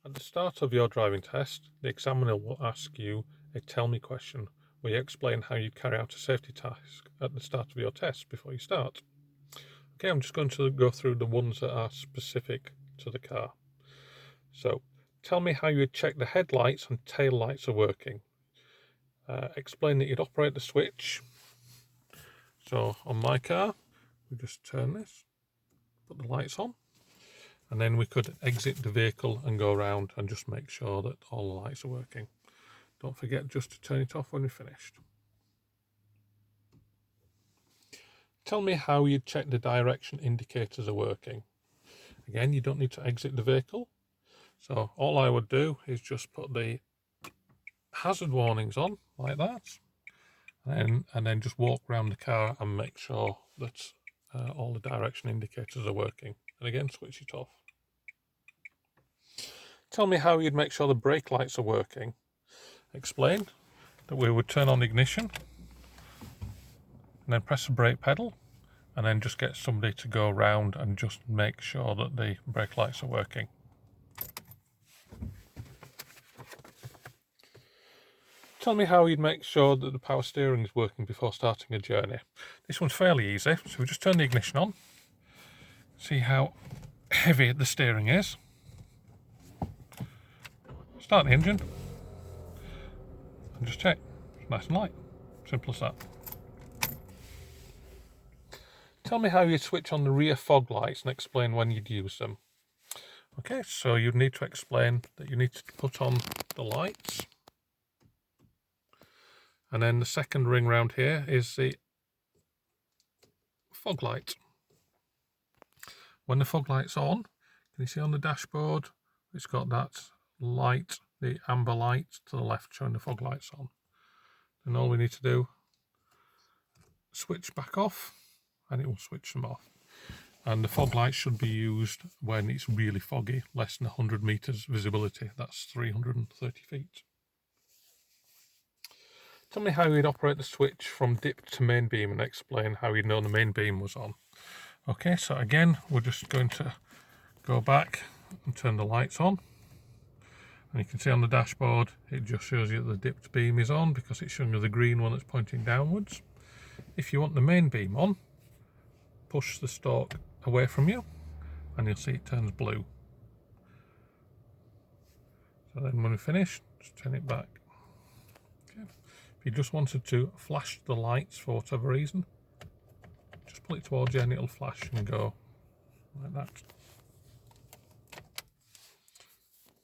At the start of your driving test, the examiner will ask you a tell me question where you explain how you carry out a safety task at the start of your test before you start. Okay, I'm just going to go through the ones that are specific to the car. So, tell me how you would check the headlights and tail lights are working. Explain that you'd operate the switch. So on my car, we just turn this, put the lights on, and then we could exit the vehicle and go around and just make sure that all the lights are working. Don't forget just to turn it off when you're finished. Tell me how you'd check the direction indicators are working. Again, you don't need to exit the vehicle. So all I would do is just put the hazard warnings on like that, and then just walk around the car and make sure that all the direction indicators are working. And again, switch it off. Tell me how you'd make sure the brake lights are working. Explain that we would turn on ignition and then press the brake pedal and then just get somebody to go around and just make sure that the brake lights are working. Tell me how you'd make sure that the power steering is working before starting a journey. This one's fairly easy, so we just turn the ignition on, see how heavy the steering is, start the engine, and just check. It's nice and light. Simple as that. Tell me how you'd switch on the rear fog lights and explain when you'd use them. Okay, so you'd need to explain that you need to put on the lights. And then the second ring round here is the fog light. When the fog light's on, can you see on the dashboard, it's got that light, the amber light to the left showing the fog lights on. And all we need to do, switch back off and it will switch them off. And the fog lights should be used when it's really foggy, less than 100 meters visibility. That's 330 feet. Tell me how you'd operate the switch from dip to main beam and explain how you'd know the main beam was on. Okay, so again, we're just going to go back and turn the lights on. And you can see on the dashboard, it just shows you that the dipped beam is on because it's showing you the green one that's pointing downwards. If you want the main beam on, push the stalk away from you and you'll see it turns blue. So then when we finish, just turn it back. Okay. If you just wanted to flash the lights for whatever reason, just pull it towards you and it'll flash and go like that.